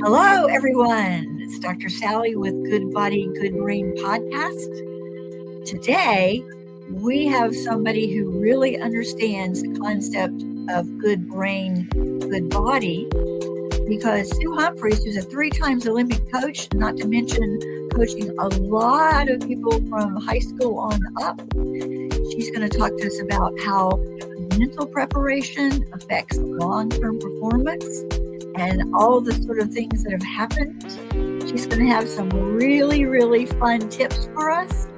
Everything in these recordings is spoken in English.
Hello, everyone. It's Dr. Sally with Good Body, Good Brain podcast. Today, we have somebody who really understands the concept of good brain, good body, because Sue Humphrey, who's a 3 times Olympic coach, not to mention coaching a lot of people from high school on up. She's going to talk to us about how mental preparation affects long-term performance and all the sort of things that have happened. She's going to have some really, really fun tips for us,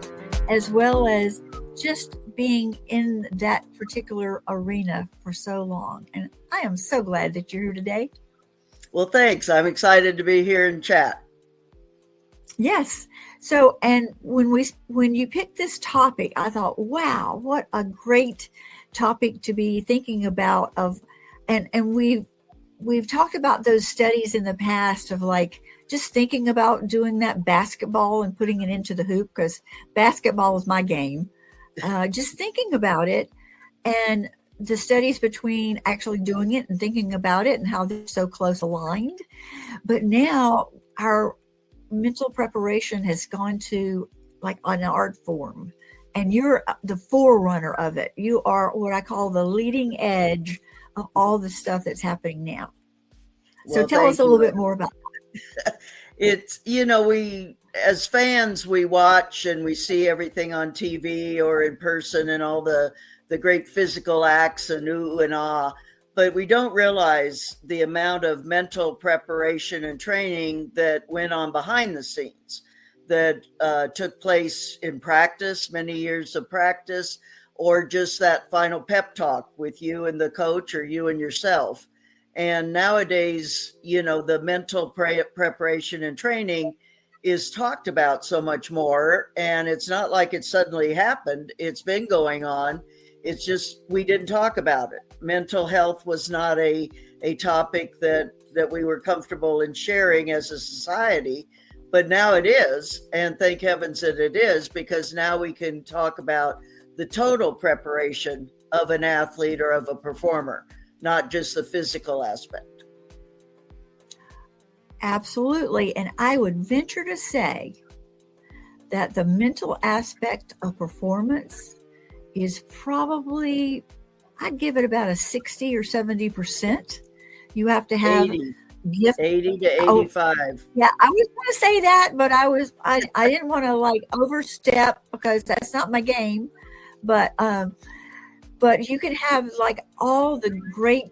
as well as just being in that particular arena for so long. And I am so glad that you're here today. Well, thanks. I'm excited to be here and chat. Yes. So, and when you picked this topic, I thought, wow, what a great topic to be thinking about and we've talked about those studies in the past of like just thinking about doing that basketball and putting it into the hoop, because basketball is my game. Just thinking about it and the studies between actually doing it and thinking about it and how they're so close aligned. But now our mental preparation has gone to like an art form, and you're the forerunner of it. You are what I call the leading edge of all the stuff that's happening now. So Well, tell us a little bit more about that. It's, we, as fans, we watch and we see everything on TV or in person and all the great physical acts and ooh and ah, but we don't realize the amount of mental preparation and training that went on behind the scenes that took place in practice, many years of practice, or just that final pep talk with you and the coach or you and yourself. And nowadays, the mental preparation and training is talked about so much more. And it's not like it suddenly happened. It's been going on. It's just we didn't talk about it. Mental health was not a topic that we were comfortable in sharing as a society. But now it is. And thank heavens that it is, because now we can talk about the total preparation of an athlete or of a performer, not just the physical aspect. Absolutely. And I would venture to say that the mental aspect of performance is probably, I'd give it about a 60 or 70%. You have to have 80 to 85. Yeah, I was going to say that, but I didn't want to like overstep because that's not my game. But you can have like all the great,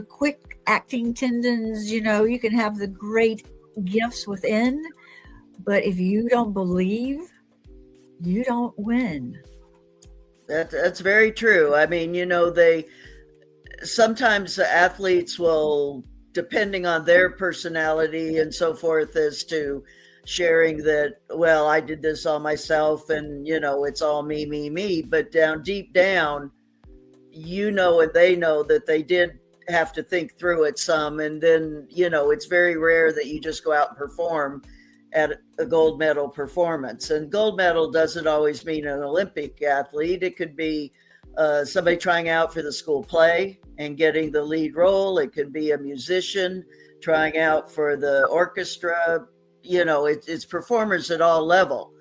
quick acting tendons, you can have the great gifts within, but if you don't believe, you don't win. That's very true. I mean, sometimes the athletes will, depending on their personality and so forth, as to sharing that, well, I did this all myself and, it's all me. But deep down, and they know that they did have to think through it some. And then, it's very rare that you just go out and perform at a gold medal performance. And gold medal doesn't always mean an Olympic athlete. It could be somebody trying out for the school play and getting the lead role. It could be a musician trying out for the orchestra. It's performers at all level.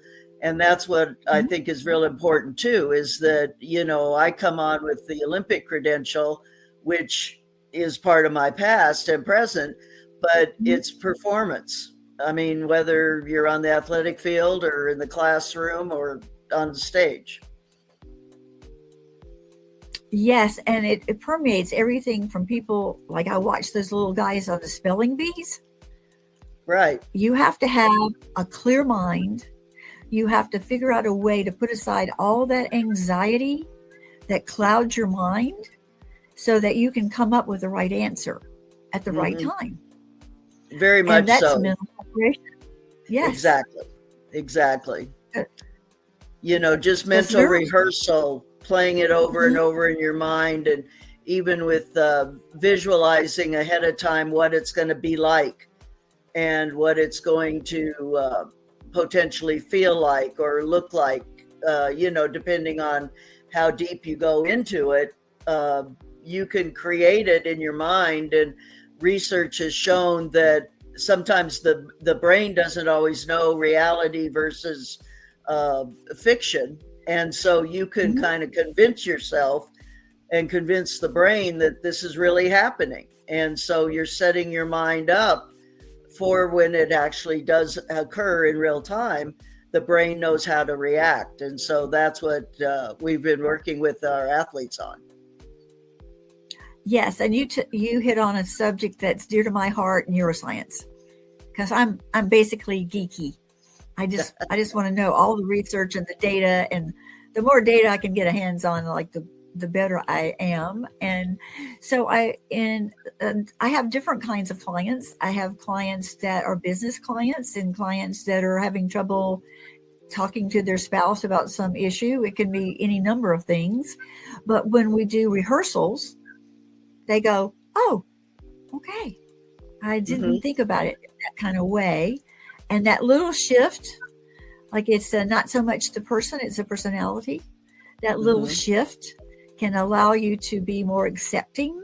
And that's what I think is real important too, is that, I come on with the Olympic credential, which is part of my past and present, but it's performance. I mean, whether you're on the athletic field or in the classroom or on the stage. Yes, and it permeates everything from people, like I watch those little guys on the spelling bees. Right. You have to have a clear mind. You have to figure out a way to put aside all that anxiety that clouds your mind so that you can come up with the right answer at the right time. Very much and that's so. Mental preparation. Yes. Exactly. Just mental rehearsal, playing it over and over in your mind, and even with visualizing ahead of time what it's going to be like and what it's going to potentially feel like or look like, depending on how deep you go into it. You can create it in your mind, and research has shown that sometimes the brain doesn't always know reality versus fiction. And so you can kind of convince yourself and convince the brain that this is really happening. And so you're setting your mind up for when it actually does occur in real time, the brain knows how to react. And so that's what we've been working with our athletes on. Yes, and you hit on a subject that's dear to my heart, neuroscience, because I'm basically geeky. I just want to know all the research and the data, and the more data I can get a hands on, like the better I am. And so I have different kinds of clients. I have clients that are business clients and clients that are having trouble talking to their spouse about some issue. It can be any number of things. But when we do rehearsals, they go, oh, okay. I didn't think about it in that kind of way. And that little shift, like it's not so much the person, it's a personality. That little shift can allow you to be more accepting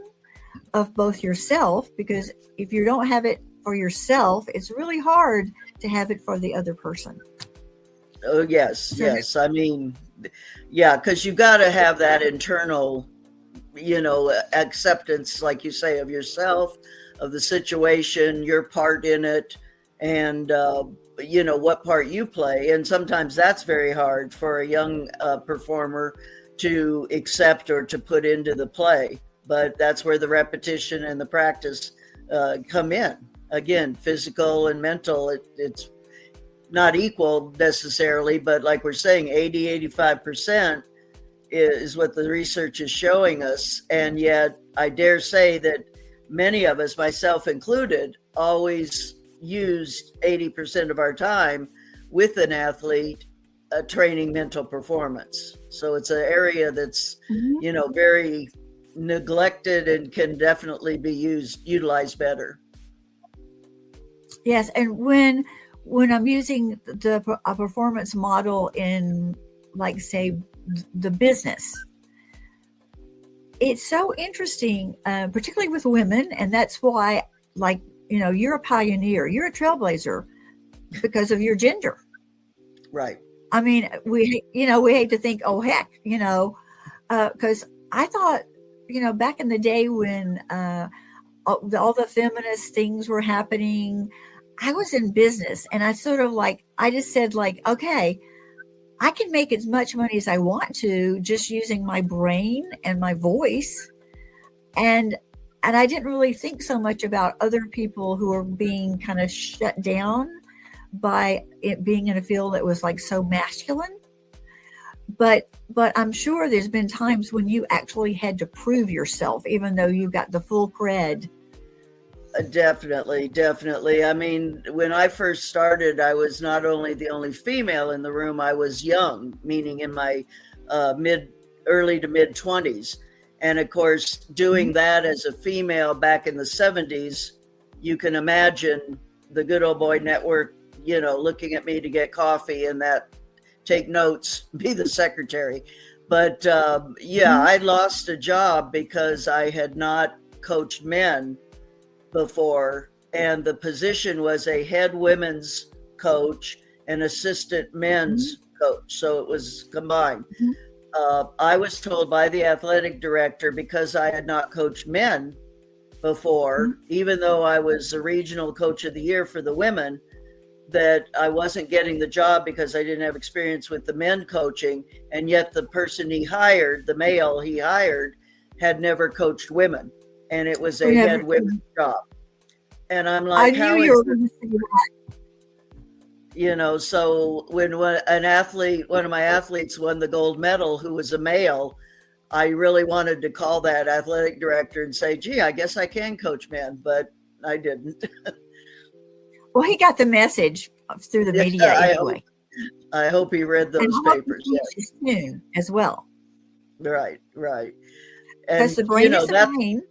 of both yourself, because if you don't have it for yourself, it's really hard to have it for the other person. Oh, yes, yes. I mean, yeah, because you've got to have that internal, acceptance, like you say, of yourself, of the situation, your part in it, and, what part you play. And sometimes that's very hard for a young performer to accept or to put into the play. But that's where the repetition and the practice come in. Again, physical and mental, it's not equal necessarily, but like we're saying, 80-85% is what the research is showing us. And yet I dare say that many of us, myself included, always used 80% of our time with an athlete training mental performance. So it's an area that's, very neglected and can definitely be utilized better. Yes. And when I'm using a performance model in, like, say, the business, it's so interesting, particularly with women. And that's why, like, you're a pioneer, you're a trailblazer because of your gender. Right. I mean, we hate to think, oh, heck, because I thought, back in the day when all the feminist things were happening, I was in business, and I sort of I just said, okay, I can make as much money as I want to just using my brain and my voice. And I didn't really think so much about other people who are being kind of shut down by it being in a field that was so masculine. But I'm sure there's been times when you actually had to prove yourself, even though you got the full cred. Definitely. I mean, when I first started, I was not only the only female in the room, I was young, meaning in my early to mid 20s. And of course, doing that as a female back in the 70s, you can imagine the Good Old Boy Network, looking at me to get coffee and take notes, be the secretary. But I lost a job because I had not coached men before, and the position was a head women's coach and assistant men's coach, so it was combined. I was told by the athletic director, because I had not coached men before, even though I was the regional coach of the year for the women, that I wasn't getting the job because I didn't have experience with the men coaching. And yet the person he hired, the male he hired, had never coached women. And it was a head women's job. And I'm like, I knew you were going to say that. So when one of my athletes won the gold medal, who was a male, I really wanted to call that athletic director and say, gee, I guess I can coach men, but I didn't. Well, he got the message through the media anyway. I hope he read those papers. Yes, soon as well. Right. Because the brain is the brain.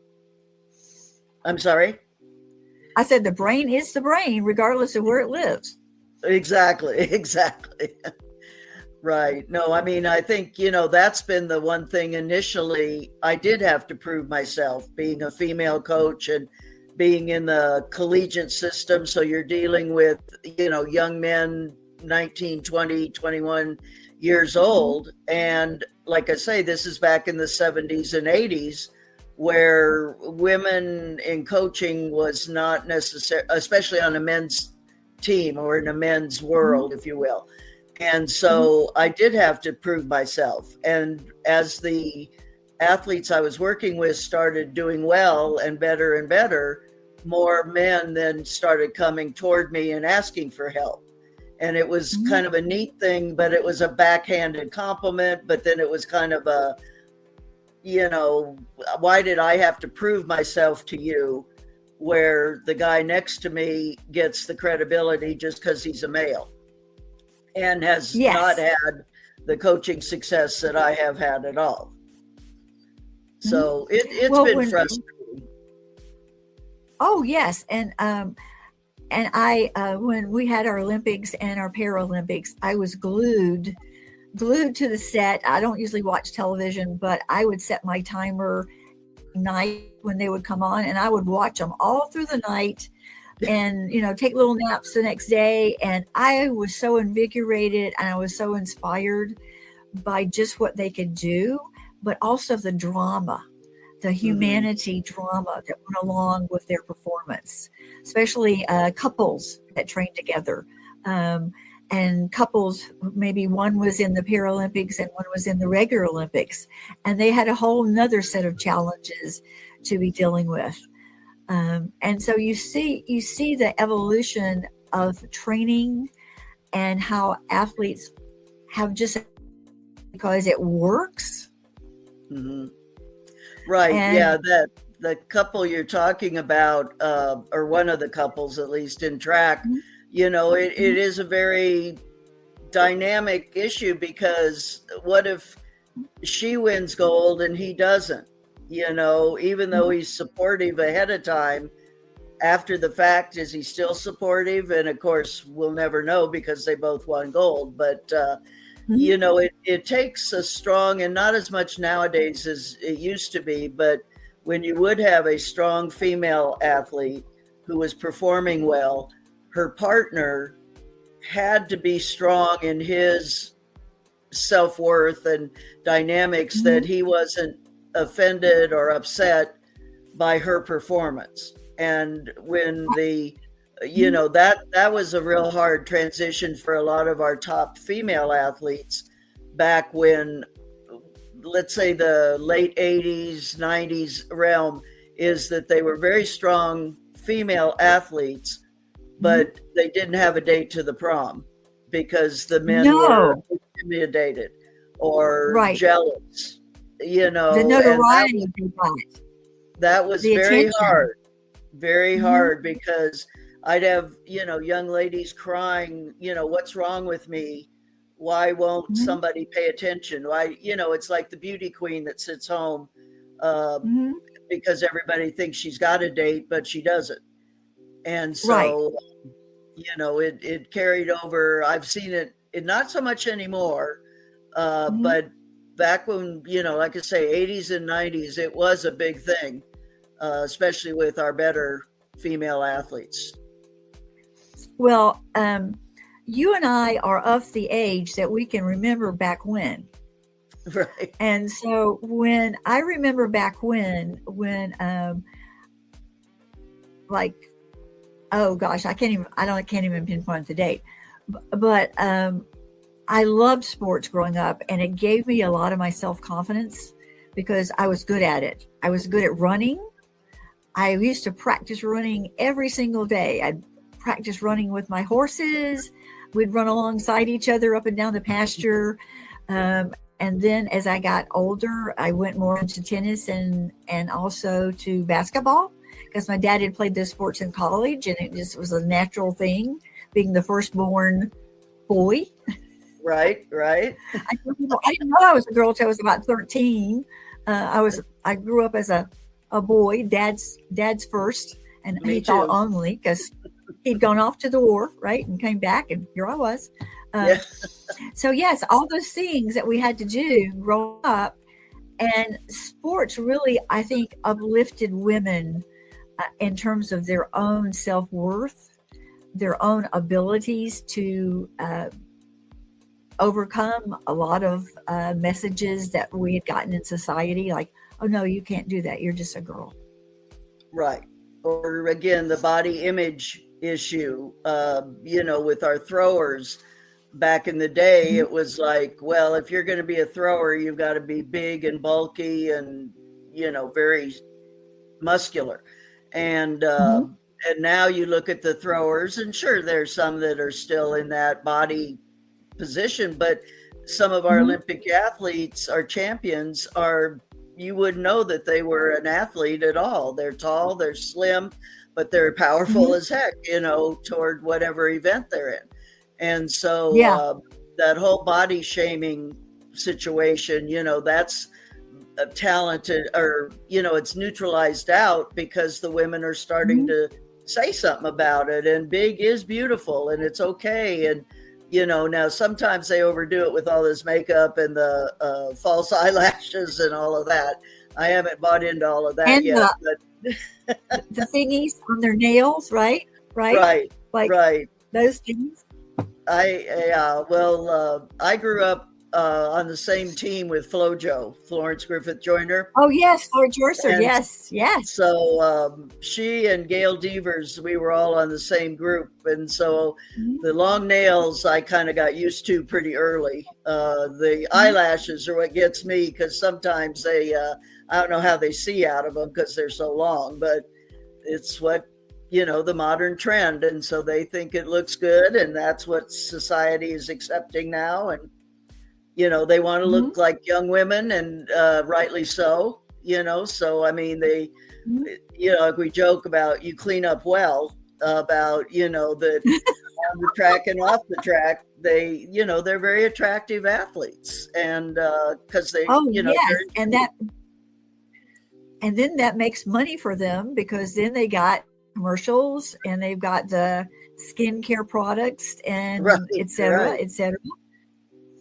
I'm sorry? I said the brain is the brain, regardless of where it lives. Exactly. Right. No, I mean, I think, that's been the one thing initially I did have to prove myself, being a female coach and being in the collegiate system. So you're dealing with, young men, 19, 20, 21 years old. And like I say, this is back in the 70s and 80s, where women in coaching was not necessary, especially on a men's team or in a men's world, if you will. And so I did have to prove myself. And as the athletes I was working with started doing well and better, more men then started coming toward me and asking for help. And it was kind of a neat thing, but it was a backhanded compliment. But then it was kind of a, why did I have to prove myself to you, where the guy next to me gets the credibility just because he's a male and has not had the coaching success that I have had at all. So it's been frustrating. Oh, yes. And I, when we had our Olympics and our Paralympics, I was glued to the set. I don't usually watch television, but I would set my timer night when they would come on, and I would watch them all through the night and, take little naps the next day. And I was so invigorated and I was so inspired by just what they could do, but also the drama, the humanity drama that went along with their performance, especially couples that trained together. And couples, maybe one was in the Paralympics and one was in the regular Olympics, and they had a whole nother set of challenges to be dealing with. And so you see the evolution of training and how athletes have just, because it works. Right. And that the couple you're talking about, or one of the couples, at least in track, it is a very dynamic issue, because what if she wins gold and he doesn't? Even though he's supportive ahead of time, after the fact, is he still supportive? And of course, we'll never know because they both won gold. But, it takes a strong, and not as much nowadays as it used to be, but when you would have a strong female athlete who was performing well, her partner had to be strong in his self-worth and dynamics, that he wasn't offended or upset by her performance. And when that was a real hard transition for a lot of our top female athletes back when, let's say, the late 80s, 90s realm, is that they were very strong female athletes, but they didn't have a date to the prom because the men were intimidated or jealous, the notoriety that was very hard, very hard, because I'd have, young ladies crying, what's wrong with me? Why won't somebody pay attention? Why, it's like the beauty queen that sits home because everybody thinks she's got a date, but she doesn't. And so, it carried over. I've seen it not so much anymore, but back when, like I say, 80s and 90s, it was a big thing, especially with our better female athletes. Well, you and I are of the age that we can remember back when. Right. And so when I remember back when like, oh gosh, I can't even pinpoint the date, but I loved sports growing up, and it gave me a lot of my self-confidence because I was good at it. I was good at running. I used to practice running every single day. I'd practice running with my horses. We'd run alongside each other up and down the pasture. And then as I got older, I went more into tennis and also to basketball, because my dad had played those sports in college, and it just was a natural thing, being the firstborn boy. Right. I didn't know I was a girl until I was about 13. I grew up as a boy, dad's first, and Me he too. thought only because he'd gone off to the war, right, and came back, and here I was. So yes, all those things that we had to do growing up, and sports really, I think, uplifted women in terms of their own self-worth, their own abilities to overcome a lot of messages that we had gotten in society, like, oh no, you can't do that, you're just a girl. Right. Or again, the body image issue, with our throwers. Back in the day, it was like, well, if you're going to be a thrower, you've got to be big and bulky and, very muscular. And now you look at the throwers, and sure, there's some that are still in that body position, but some of our Olympic athletes, our champions, you wouldn't know that they were an athlete at all. They're tall, they're slim, but they're powerful as heck, toward whatever event they're in. And so that whole body shaming situation, that's talented, or, it's neutralized out because the women are starting to say something about it. And big is beautiful and it's okay. And, now sometimes they overdo it with all this makeup and the false eyelashes and all of that. I haven't bought into all of that and yet. The thingies on their nails, right? Right. Those things. I grew up on the same team with FloJo, Florence Griffith Joyner. Oh yes, Florence Joyner. Yes. So she and Gail Devers, we were all on the same group, and so the long nails I kind of got used to pretty early. The eyelashes are what gets me, because sometimes I don't know how they see out of them because they're so long, but it's what the modern trend, and so they think it looks good, and that's what society is accepting now. And they want to look like young women, and rightly so. So I mean, they like we joke about, you clean up well, about that on the track and off the track, they they're very attractive athletes, and because they and then that makes money for them, because then they got commercials and they've got the skincare products and et cetera.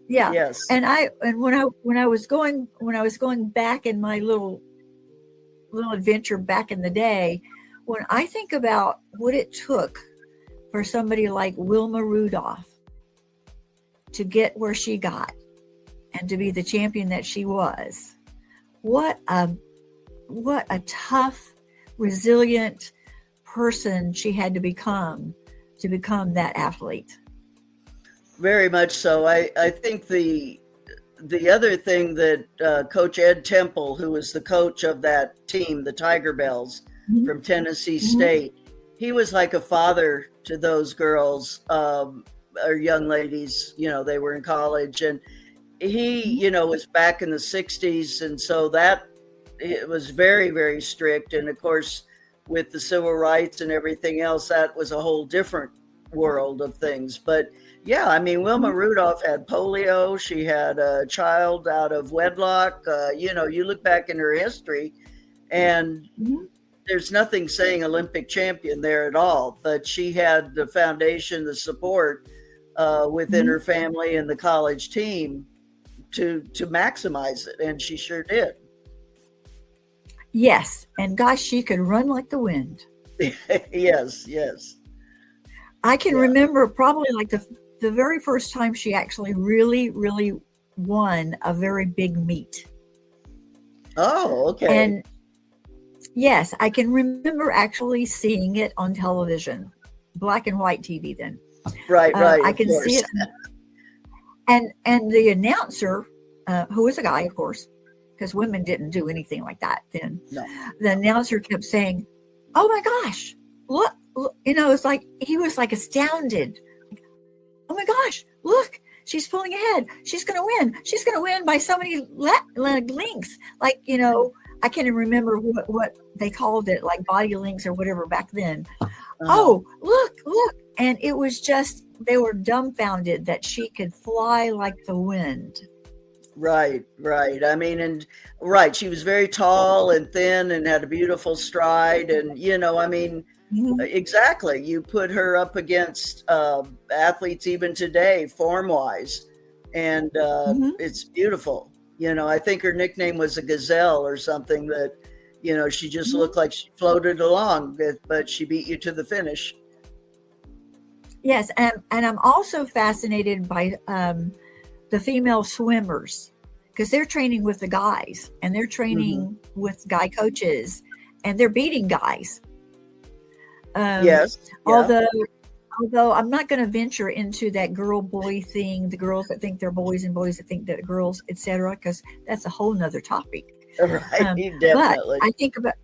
Yeah. Yes. And when I was going back in my little adventure back in the day, when I think about what it took for somebody like Wilma Rudolph to get where she got and to be the champion that she was, what a tough, resilient person she had to become that athlete. Very much so. I think the other thing that Coach Ed Temple, who was the coach of that team, the Tiger Bells from Tennessee State, he was like a father to those girls, or young ladies. They were in college, and he, was back in the 60s, and so that it was very, very strict. And of course, with the civil rights and everything else, that was a whole different world of things. But yeah, I mean, Wilma Rudolph had polio. She had a child out of wedlock. You look back in her history, and there's nothing saying Olympic champion there at all. But she had the foundation, the support within her family and the college team to maximize it, and she sure did. Yes, and gosh, she could run like the wind. Yes. I can remember probably like the very first time she actually really, really won a very big meet. Oh, okay. And yes, I can remember actually seeing it on television, black and white TV then. Right. I can see it. And the announcer, who was a guy, of course, because women didn't do anything like that then. No. The announcer kept saying, "Oh my gosh, look," it's like he was like astounded. Oh my gosh, look, she's pulling ahead. She's going to win. She's going to win by so many links. Like, I can't even remember what they called it, like body links or whatever back then. Oh, look. And it was just, they were dumbfounded that she could fly like the wind. Right. I mean, she was very tall and thin and had a beautiful stride. And, exactly. You put her up against athletes even today, form-wise, and it's beautiful. I think her nickname was a gazelle or something that, She just looked like she floated along, but she beat you to the finish. Yes, and I'm also fascinated by the female swimmers, because they're training with the guys, and they're training with guy coaches, and they're beating guys. Yes. Yeah. Although I'm not going to venture into that girl boy thing, the girls that think they're boys and boys that think that girls, etc., because that's a whole nother topic. Right, definitely. But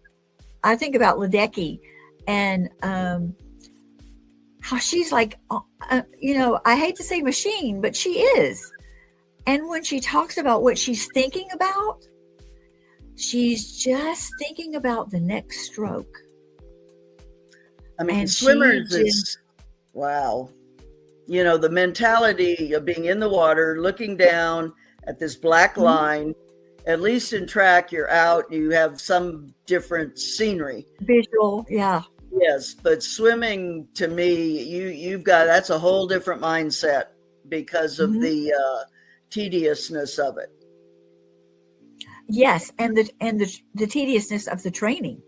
I think about Ledecky and how she's like, I hate to say machine, but she is. And when she talks about what she's thinking about, she's just thinking about the next stroke. I mean, and swimmers is, wow. The mentality of being in the water, looking down at this black line, at least in track, you're out, you have some different scenery. Visual, yeah. Yes, but swimming, to me, that's a whole different mindset because of the tediousness of it. Yes, and the tediousness of the training,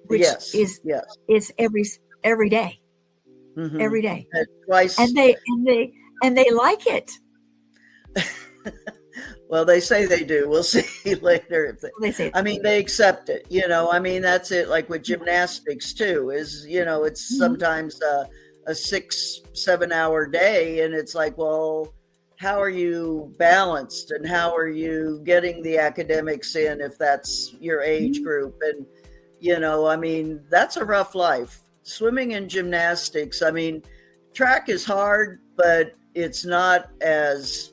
which is every day. Every day. Twice. And they like it. Well, they say they do. We'll see later. They accept it. I mean, that's it. Like with gymnastics too, is, it's sometimes a 6-7 hour day. And it's like, well, how are you balanced and how are you getting the academics in if that's your age group? And, that's a rough life. Swimming and gymnastics, track is hard, but it's not as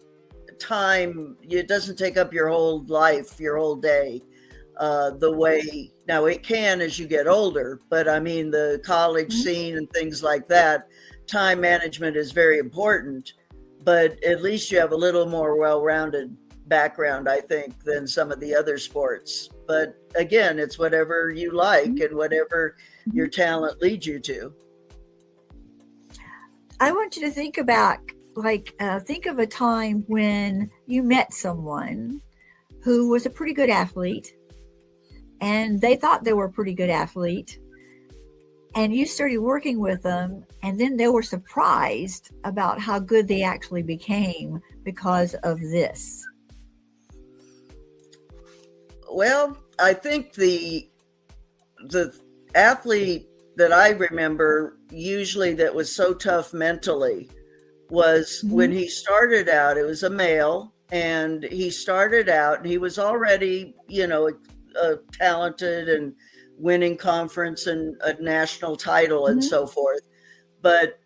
it doesn't take up your whole life, your whole day, the way, now it can as you get older, but the college scene and things like that, time management is very important, but at least you have a little more well-rounded background, I think, than some of the other sports. But again, it's whatever you like and whatever your talent leads you to. I want you to think about, think of a time when you met someone who was a pretty good athlete and they thought they were a pretty good athlete, and you started working with them, and then they were surprised about how good they actually became because of this. Well, I think the athlete that I remember usually that was so tough mentally was when he started out, it was a male, and he started out and he was already, talented and winning conference and a national title and so forth. But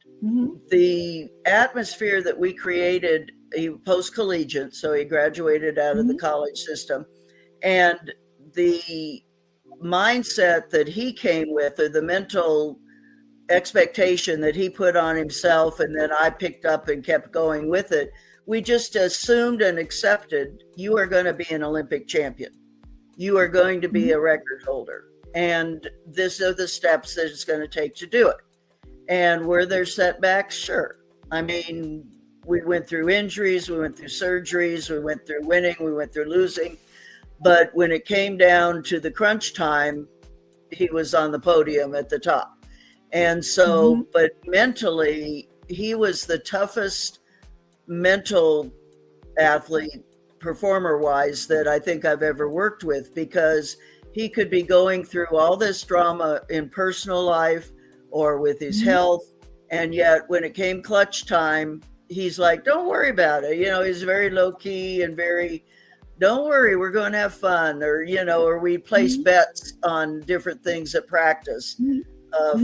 the atmosphere that we created, he post-collegiate, so he graduated out of the college system, and the mindset that he came with, or the mental expectation that he put on himself and then I picked up and kept going with it, we just assumed and accepted, you are going to be an Olympic champion. You are going to be a record holder. And these are the steps that it's going to take to do it. And were there setbacks? Sure. We went through injuries, we went through surgeries, we went through winning, we went through losing. But when it came down to the crunch time, he was on the podium at the top. And so, but mentally, he was the toughest mental athlete, performer-wise, that I think I've ever worked with, because he could be going through all this drama in personal life or with his health. And yet when it came clutch time, he's like, don't worry about it. He's very low key and very, don't worry, we're going to have fun. Or, or we place bets on different things at practice.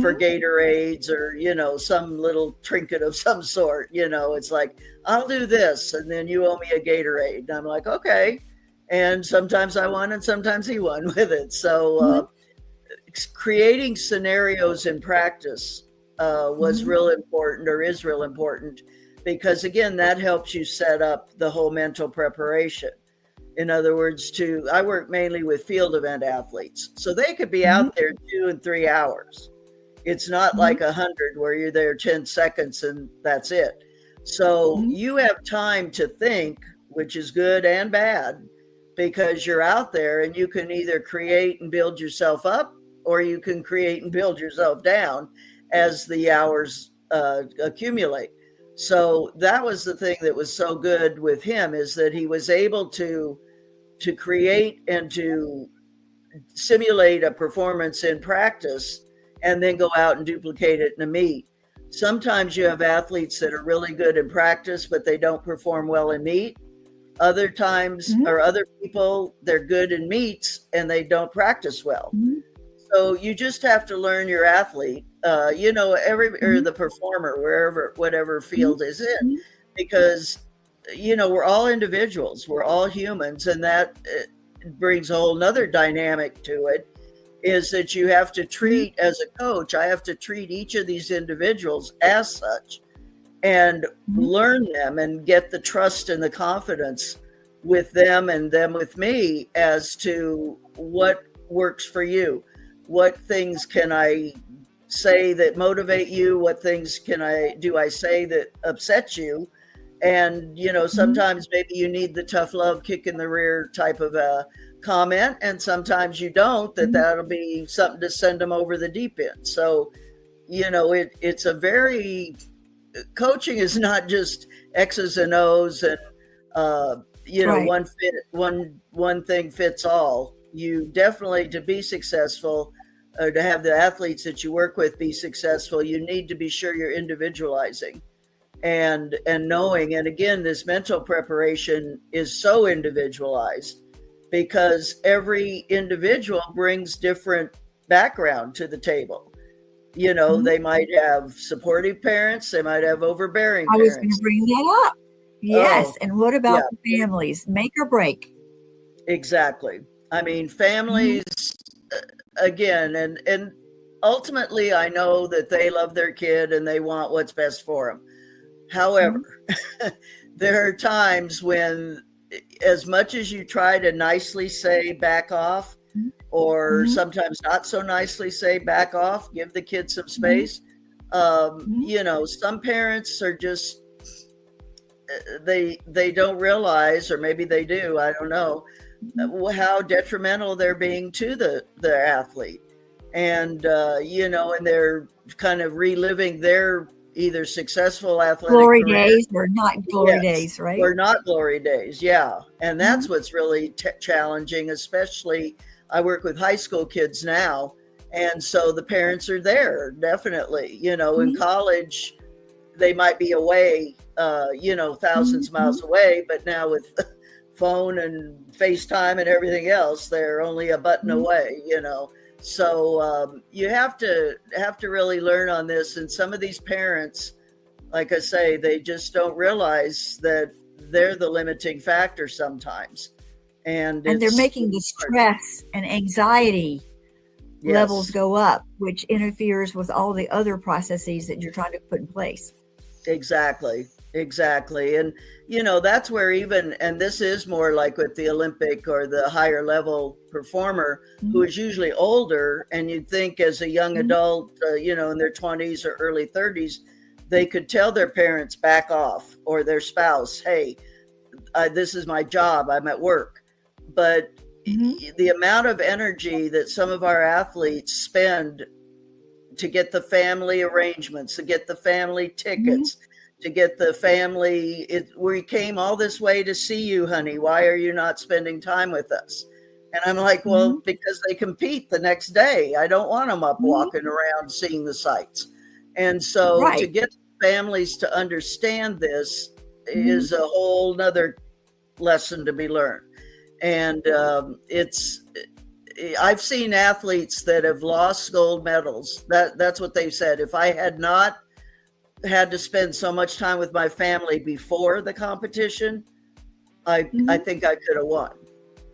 For Gatorades or, some little trinket of some sort, it's like, I'll do this and then you owe me a Gatorade. And I'm like, okay. And sometimes I won and sometimes he won with it. So creating scenarios in practice was real important, or is real important, because again, that helps you set up the whole mental preparation. In other words, I work mainly with field event athletes. So they could be out there 2 and 3 hours. It's not like 100 where you're there 10 seconds and that's it. So you have time to think, which is good and bad, because you're out there and you can either create and build yourself up, or you can create and build yourself down as the hours accumulate. So that was the thing that was so good with him, is that he was able to create and to simulate a performance in practice and then go out and duplicate it in a meet. Sometimes you have athletes that are really good in practice, but they don't perform well in meet. Other times, or other people, they're good in meets and they don't practice well. So you just have to learn your athlete, or the performer, whatever field is in, because, we're all individuals, we're all humans, and that brings a whole nother dynamic to it, is that you have to treat, as a coach, I have to treat each of these individuals as such and learn them and get the trust and the confidence with them and them with me as to what works for you. What things can I say that motivate you? What things do I say that upset you? And, sometimes maybe you need the tough love kick in the rear type of a comment, and sometimes you don't, that'll be something to send them over the deep end. So, it's a very, coaching is not just X's and O's and, right. one thing fits all. You definitely, to be successful, or to have the athletes that you work with be successful, you need to be sure you're individualizing and knowing. And again, this mental preparation is so individualized because every individual brings different background to the table. They might have supportive parents, they might have overbearing parents. I was going to bring that up. Yes. And what about the families? Make or break? Exactly. I mean, families, again, and ultimately, I know that they love their kid and they want what's best for them. However, there are times when, as much as you try to nicely say back off, or sometimes not so nicely say back off, give the kid some space, some parents are just, they don't realize, or maybe they do, I don't know, how detrimental they're being to their athlete. And, and they're kind of reliving their either successful athletic glory career, days or not glory days, right? Or not glory days, and that's what's really challenging. Especially, I work with high school kids now, and so the parents are there, definitely. In college, they might be away, thousands of miles away, but now with phone and FaceTime and everything else, they're only a button away, So you have to really learn on this. And some of these parents, like I say, they just don't realize that they're the limiting factor sometimes. And they're making the stress and anxiety levels go up, which interferes with all the other processes that you're trying to put in place. Exactly. And, that's where and this is more like with the Olympic or the higher level performer who is usually older. And you'd think as a young adult, in their 20s or early 30s, they could tell their parents back off, or their spouse, hey, this is my job, I'm at work. But the amount of energy that some of our athletes spend to get the family arrangements, to get the family tickets, to get the family, we came all this way to see you, honey. Why are you not spending time with us? And I'm like, well, because they compete the next day. I don't want them up walking around seeing the sights. And so to get families to understand this is a whole nother lesson to be learned. And I've seen athletes that have lost gold medals. That's what they've said. If I had not had to spend so much time with my family before the competition, I think I could have won.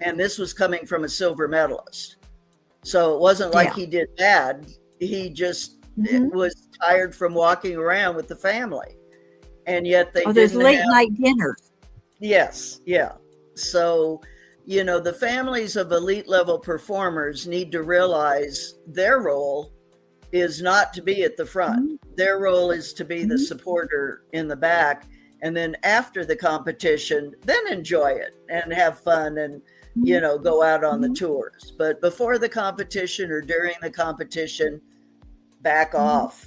And this was coming from a silver medalist. So it wasn't like he did bad. He just was tired from walking around with the family. And yet they there's late night dinners. Yes. Yeah. So, the families of elite level performers need to realize their role is not to be at the front. Their role is to be the supporter in the back. And then after the competition, then enjoy it and have fun and, go out on the tours. But before the competition or during the competition, back off.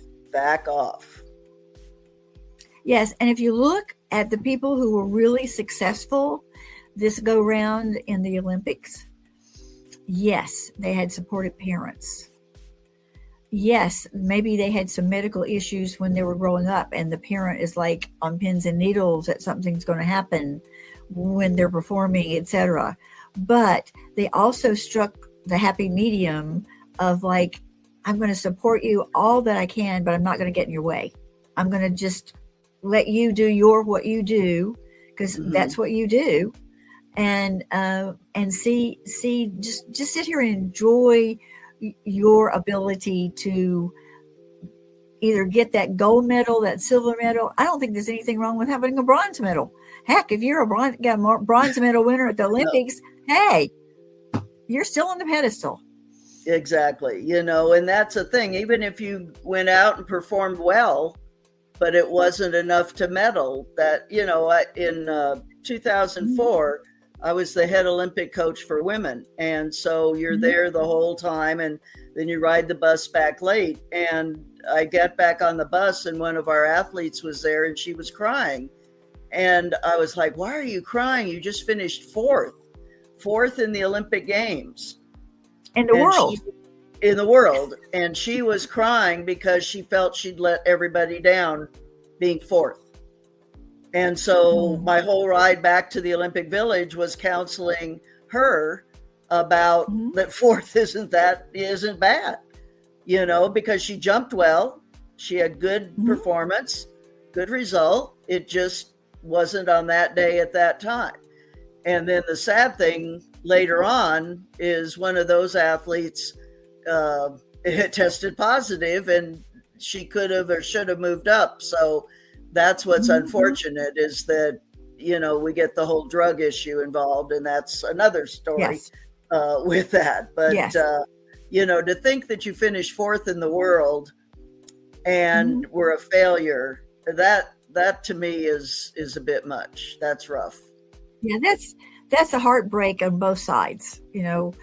Yes. And if you look at the people who were really successful this go round in the Olympics, yes, they had supportive parents. Yes, maybe they had some medical issues when they were growing up, and the parent is like on pins and needles that something's going to happen when they're performing, etc. But they also struck the happy medium of like, I'm going to support you all that I can, but I'm not going to get in your way. I'm going to just let you do what you do, because that's what you do, and see just sit here and enjoy your ability to either get that gold medal, that silver medal. I don't think there's anything wrong with having a bronze medal. Heck, if you're a bronze medal winner at the Olympics, hey, you're still on the pedestal. Exactly. And that's the thing. Even if you went out and performed well, but it wasn't enough to medal, that, in 2004, I was the head Olympic coach for women. And so you're there the whole time, and then you ride the bus back late. And I get back on the bus, and one of our athletes was there, and she was crying. And I was like, why are you crying? You just finished fourth in the Olympic Games. In the world. And she was crying because she felt she'd let everybody down being fourth. And so my whole ride back to the Olympic Village was counseling her about that fourth isn't bad, because she jumped well. She had good performance, good result. It just wasn't on that day at that time. And then the sad thing later on is one of those athletes tested positive, and she could have or should have moved up. So that's what's unfortunate, is that, we get the whole drug issue involved, and that's another story with that. But, to think that you finished fourth in the world and were a failure, that to me is a bit much. That's rough. Yeah, that's a heartbreak on both sides, and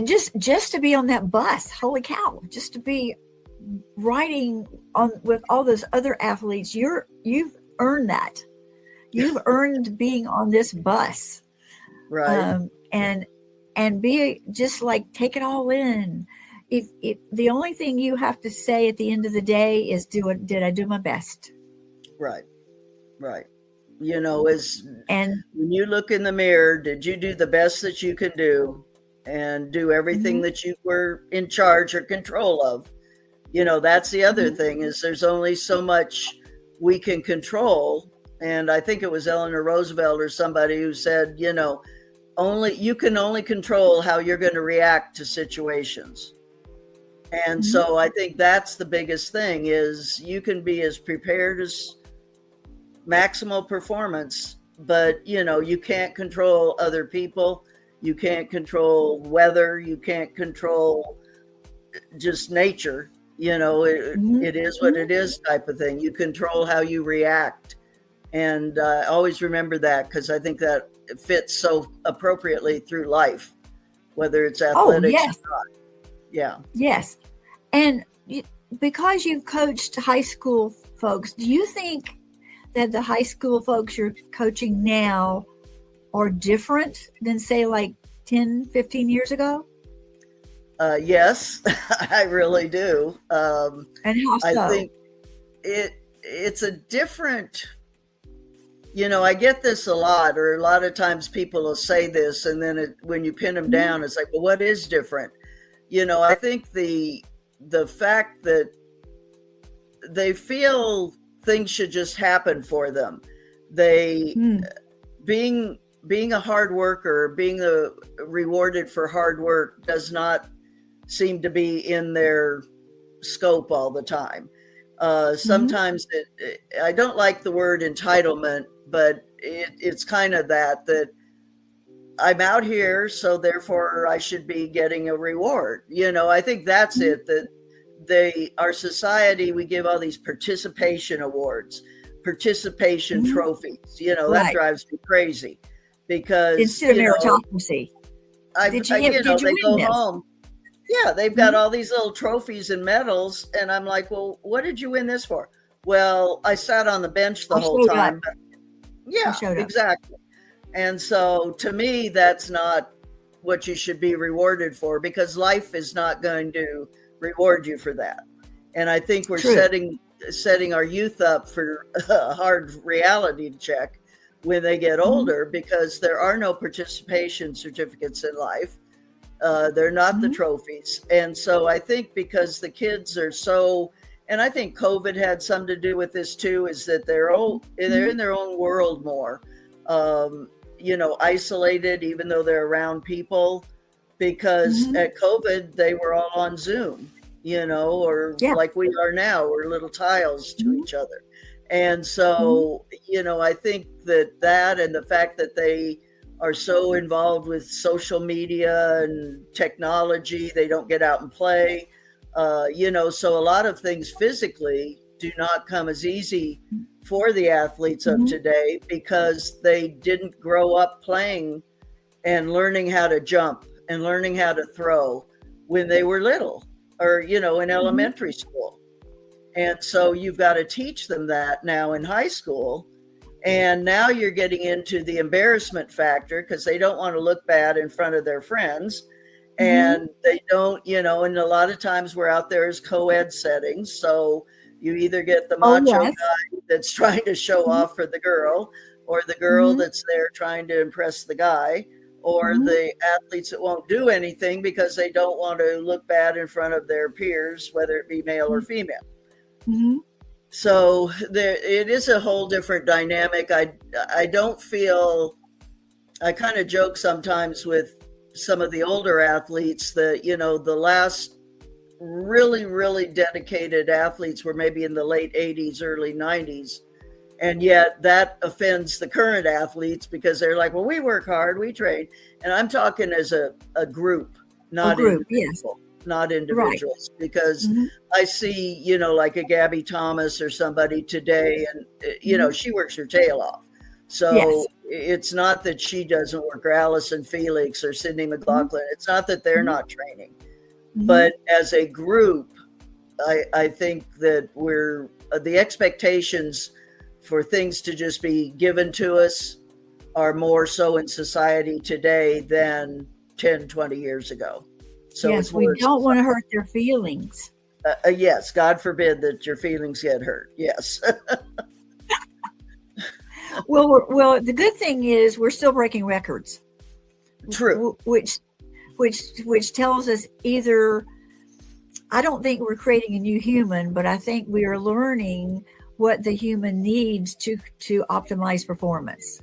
just to be on that bus, holy cow, just to be riding on with all those other athletes, you've earned that. You've earned being on this bus, right? And be just like, take it all in. If the only thing you have to say at the end of the day is, did I do my best? Right. And when you look in the mirror, did you do the best that you could do, and do everything that you were in charge or control of? That's the other thing, is there's only so much we can control. And I think it was Eleanor Roosevelt or somebody who said, you can only control how you're going to react to situations. And so I think that's the biggest thing, is you can be as prepared as maximal performance, but you can't control other people. You can't control weather. You can't control just nature. It is what it is type of thing. You control how you react. And always remember that, because I think that it fits so appropriately through life, whether it's athletics or not. Yeah. Yes. And because you've coached high school folks, do you think that the high school folks you're coaching now are different than, say, like 10, 15 years ago? Yes, I really do. And how so? I think it's a different, I get this a lot, or a lot of times people will say this, and then when you pin them down, it's like, well, what is different? I think the fact that they feel things should just happen for them. They being a hard worker, being rewarded for hard work does not seem to be in their scope all the time. Sometimes I don't like the word entitlement, but it's kind of that I'm out here, so therefore I should be getting a reward. I think that's it, that our society, we give all these participation awards, participation trophies, that drives me crazy. because, instead of meritocracy. Did you they win go this? home. Yeah, they've got all these little trophies and medals. And I'm like, well, what did you win this for? Well, I sat on the bench the whole time. I Yeah, showed up. exactly. And so to me, that's not what you should be rewarded for, because life is not going to reward you for that. And I think we're setting our youth up for a hard reality check when they get older, because there are no participation certificates in life. They're not the trophies. And so I think because the kids are so, and I think COVID had something to do with this too, is that they're in their own world more, isolated, even though they're around people, because at COVID, they were all on Zoom, or like we are now, we're little tiles to each other. And so, I think that and the fact that they are so involved with social media and technology, they don't get out and play, so a lot of things physically do not come as easy for the athletes of today, because they didn't grow up playing and learning how to jump and learning how to throw when they were little, or, in elementary school. And so you've got to teach them that now in high school. And now you're getting into the embarrassment factor, because they don't want to look bad in front of their friends. And they don't, and a lot of times we're out there as co-ed settings. So you either get the macho guy that's trying to show off for the girl, or the girl that's there trying to impress the guy, or the athletes that won't do anything because they don't want to look bad in front of their peers, whether it be male or female. So it is a whole different dynamic. I don't feel, I kind of joke sometimes with some of the older athletes that, the last really, really dedicated athletes were maybe in the late 80s, early 90s. And yet that offends the current athletes, because they're like, well, we work hard, we train. And I'm talking as a group, not individual. Not individuals, because I see, like a Gabby Thomas or somebody today, and, she works her tail off. So it's not that she doesn't work, or Allison Felix or Sydney McLaughlin. It's not that they're not training. But as a group, I think that the expectations for things to just be given to us are more so in society today than 10, 20 years ago. So yes, we don't want to hurt their feelings. Yes, God forbid that your feelings get hurt. Yes. Well, the good thing is we're still breaking records. True. Which tells us either, I don't think we're creating a new human, but I think we are learning what the human needs to optimize performance.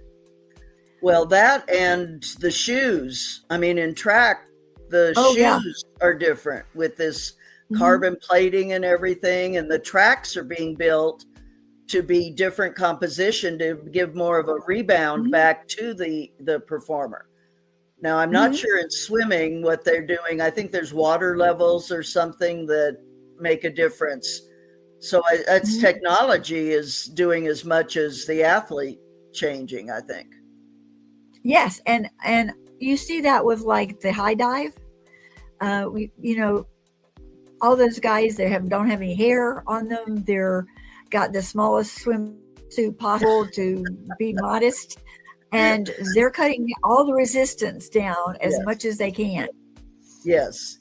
Well, that and the shoes. I mean, in track, the shoes are different with this carbon plating and everything, and the tracks are being built to be different composition to give more of a rebound back to the performer. Now, I'm not sure in swimming what they're doing. I think there's water levels or something that make a difference. So that's technology is doing as much as the athlete changing, I think. Yes, and you see that with like the high dive. All those guys that don't have any hair on them. They're got the smallest swimsuit possible to be modest, and they're cutting all the resistance down as much as they can. Yes.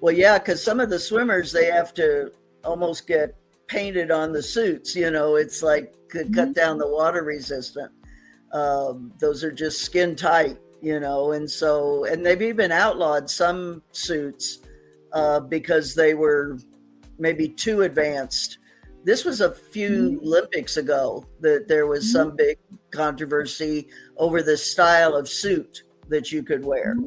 Well, yeah, because some of the swimmers, they have to almost get painted on the suits. It's like could cut down the water resistant. Those are just skin tight, and they've even outlawed some suits because they were maybe too advanced. This was a few Olympics ago that there was some big controversy over the style of suit that you could wear.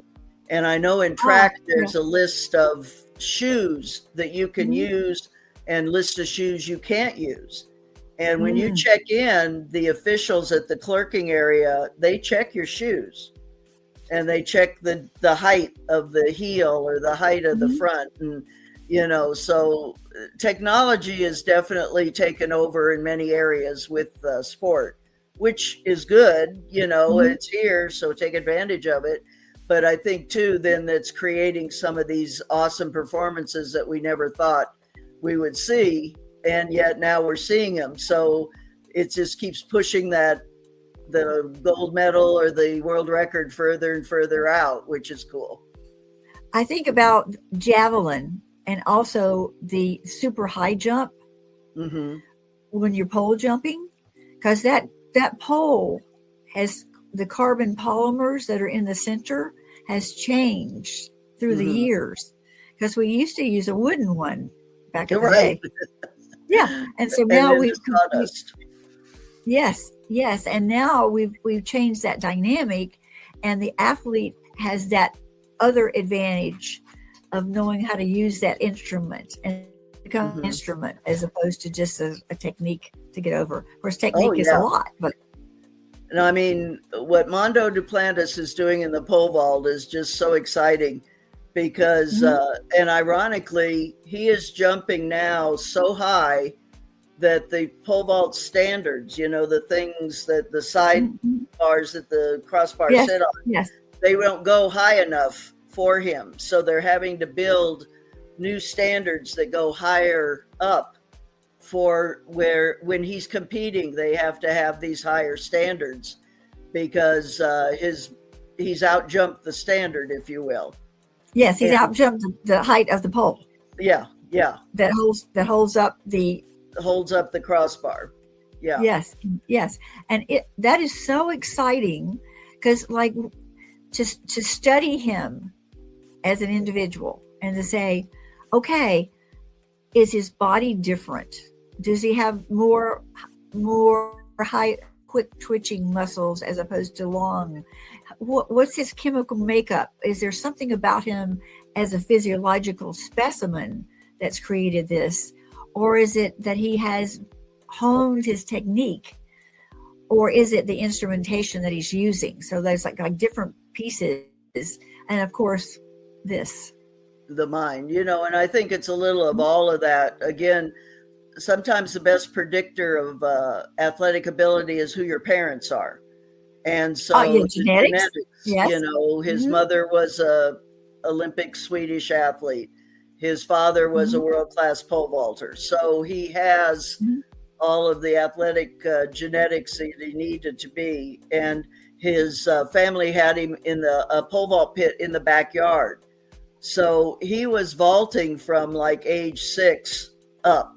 And I know in track, there's a list of shoes that you can use and list of shoes you can't use. And when you check in, the officials at the clerking area, they check your shoes. And they check the height of the heel or the height of the front. And, so technology has definitely taken over in many areas with sport, which is good. Mm-hmm. It's here, so take advantage of it. But I think too, then that's creating some of these awesome performances that we never thought we would see, and yet now we're seeing them. So it just keeps pushing the gold medal or the world record further and further out, which is cool. I think about javelin and also the super high jump Mm-hmm. when you're pole jumping, because that pole has the carbon polymers that are in the center has changed through the Mm-hmm. years, because we used to use a wooden one back in You're the right. day. Yeah, and so And now then the sawdust. yes, and now we've changed that dynamic, and the athlete has that other advantage of knowing how to use that instrument and become an Mm-hmm. instrument as opposed to just a technique to get over. Of course, Oh technique is a yeah. lot, but And I mean, what Mondo Duplantis is doing in the pole vault is just so exciting because, mhm, and ironically, he is jumping now so high that the pole vault standards, the things that the side mhm. bars that the crossbar Yes, sit on, yes, they don't go high enough for him. So they're having to build new standards that go higher up for where when he's competing, they have to have these higher standards because he's out jumped the standard, if you will. yes. He's And out jumped the height of the pole yeah, yeah, that holds up the. holds up the crossbar. Yeah. Yes, yes, and that is so exciting because, like, to study him as an individual and to say, okay, is his body different? Does he have more high quick twitching muscles as opposed to long? What's his chemical makeup? Is there something about him as a physiological specimen that's created this, or is it that he has honed his technique, or is it the instrumentation that he's using? So there's like different pieces, and of course this. The mind, and I think it's a little of all of that. Again, sometimes the best predictor of athletic ability is who your parents are. And Oh yeah, so the genetics. genetics, Yes. his Mm-hmm. mother was a Olympic Swedish athlete. His father was a Mm-hmm. world-class pole vaulter. So he has Mm-hmm. all of the athletic genetics that he needed to be. And his family had him in the pole vault pit in the backyard. So he was vaulting from like age 6 up.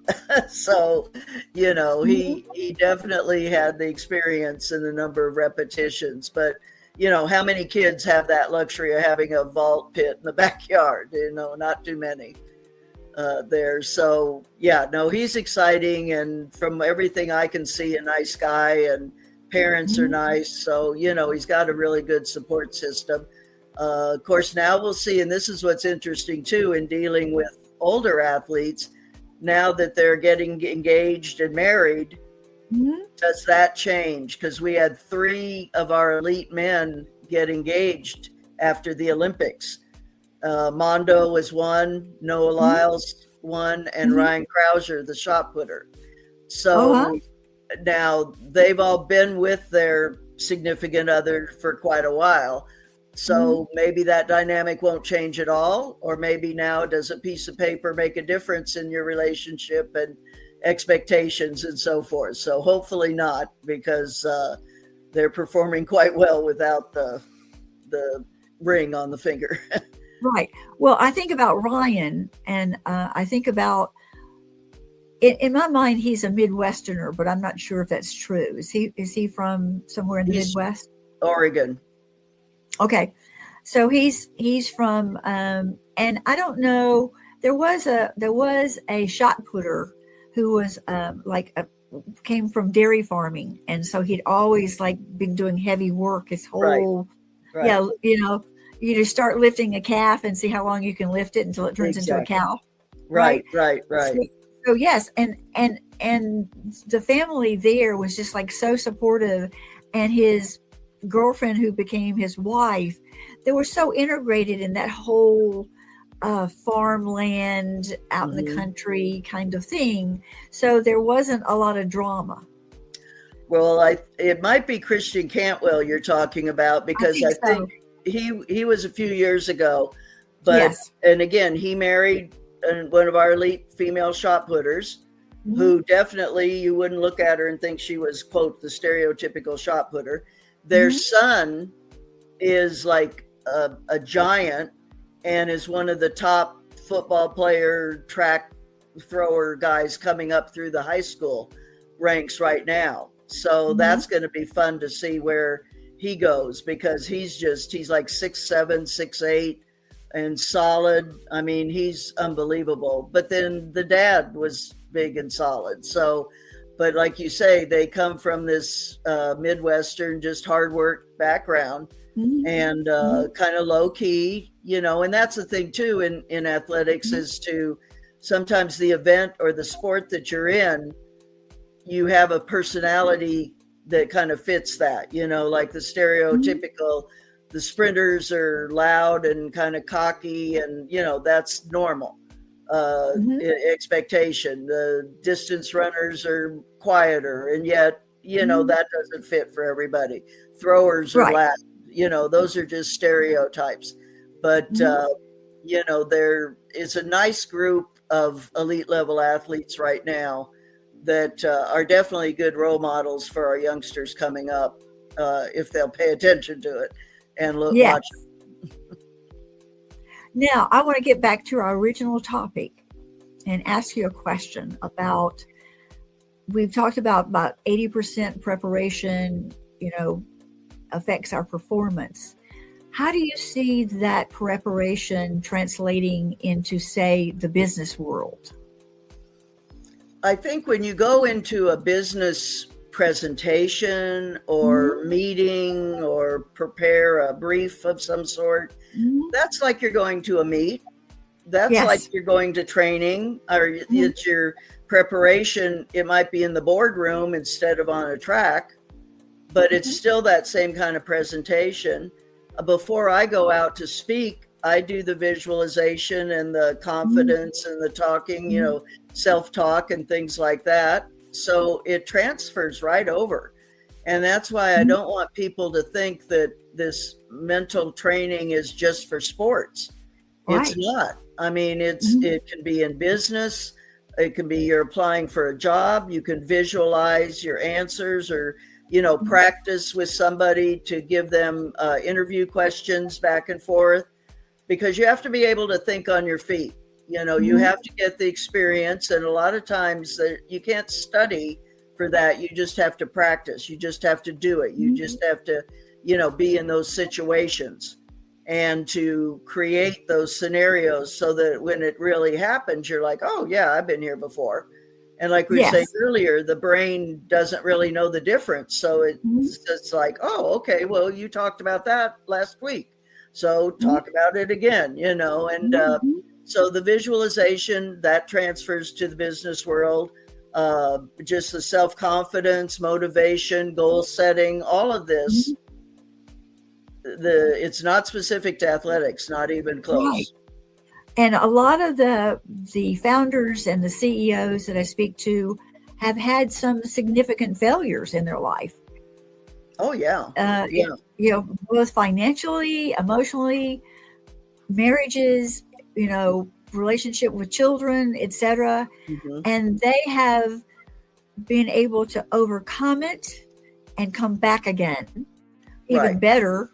So, Mm-hmm. he definitely had the experience and the number of repetitions. But, how many kids have that luxury of having a vault pit in the backyard? Not too many there. So, yeah, no, he's exciting. And from everything I can see, a nice guy, and parents are Mm-hmm. nice. So, he's got a really good support system. Of course, now we'll see, and this is what's interesting too in dealing with older athletes. Now that they're getting engaged and married, Mm-hmm. does that change? Because we had 3 of our elite men get engaged after the Olympics. Mondo was one, Noah Mm-hmm. Lyles one, and Mm-hmm. Ryan Krauser, the shot putter. Uh-huh. So now they've all been with their significant other for quite a while. Mm-hmm. So maybe that dynamic won't change at all, or maybe now does a piece of paper make a difference in your relationship and expectations and so forth? So hopefully not, because they're performing quite well without the ring on the finger. Right. Well, I think about Ryan, and I think about in my mind he's a Midwesterner, but I'm not sure if that's true. Is he from somewhere in the He's Midwest? Oregon. Okay, so he's from, and I don't know. There was a shot putter who was came from dairy farming, and so he'd always like been doing heavy work his Right, whole. right. Yeah, you just start lifting a calf and see how long you can lift it until it turns into a Exactly. cow, right? Right, right, So, right. so yes, and the family there was just like so supportive, and his girlfriend who became his wife, they were so integrated in that whole farmland out in the Hmm. country kind of thing. So there wasn't a lot of drama. Well, it might be Christian Cantwell you're talking about, I because think I think so. he was a few years ago, but Yes. and again he married one of our elite female shot putters, Mhm. who definitely you wouldn't look at her and think she was, quote, the stereotypical shot putter. Their Mhm. son is like a giant and is one of the top football player, track thrower guys coming up through the high school ranks right now. So Mhm. that's going to be fun to see where he goes, because he's like 6'7", 6'8", and solid. I mean, he's unbelievable. But then the dad was big and solid. So, but like you say, they come from this Midwestern, just hard work background, Mhm. and Mhm. kind of low key, and that's the thing too in athletics, Mhm. is to sometimes the event or the sport that you're in, you have a personality that kind of fits that, like the Mhm. stereotypical, the sprinters are loud and kind of cocky, and that's normal Mhm. expectation. The distance runners are quieter, and yet Mhm. that doesn't fit for everybody. Throwers are Right. loud. Those are just stereotypes. But Mhm. there is a nice group of elite level athletes right now that are definitely good role models for our youngsters coming up, if they'll pay attention to it and Yes. watch. Now, I want to get back to our original topic and ask you a question about, we've talked about 80% preparation, affects our performance. How do you see that preparation translating into, say, the business world? I think when you go into a business presentation or Mhm. meeting or prepare a brief of some sort, Mhm. that's like you're going to a meet. That's like Yes. you're going to training, or Mhm. it's your preparation. It might be in the boardroom instead of on a track, but it's Mhm. still that same kind of presentation. Before I go out to speak, I do the visualization and the Mhm. confidence and the talking, Mhm. self talk and things like that. So it transfers right over. And that's why I Mhm. don't want people to think that this mental training is just for sports. It's Right. not. I mean, Mhm. it can be in business. It can be you're applying for a job. You can visualize your answers, or Mhm. practice with somebody to give them interview questions back and forth, because you have to be able to think on your feet. You Mhm. have to get the experience, and a lot of times that you can't study for that. You just have to practice. You just have to do it. You Mhm. just have to, be in those situations and to create those scenarios so that when it really happens, you're like, oh yeah, I've been here before. And like we were saying Yes. earlier, the brain doesn't really know the difference. So Mhm. it's like, oh, okay, well, you talked about that last week, so Mhm. talk about it again, and Mhm. so the visualization that transfers to the business world, just the self-confidence, motivation, goal setting, all of this, Mhm. it's not specific to athletics, not even Right. close. And a lot of the founders and the CEOs that I speak to have had some significant failures in their life. Oh yeah. Uh, Yeah. both financially, emotionally, marriages, relationship with children, etc. Hmm. And they have been able to overcome it and come back again even Right. better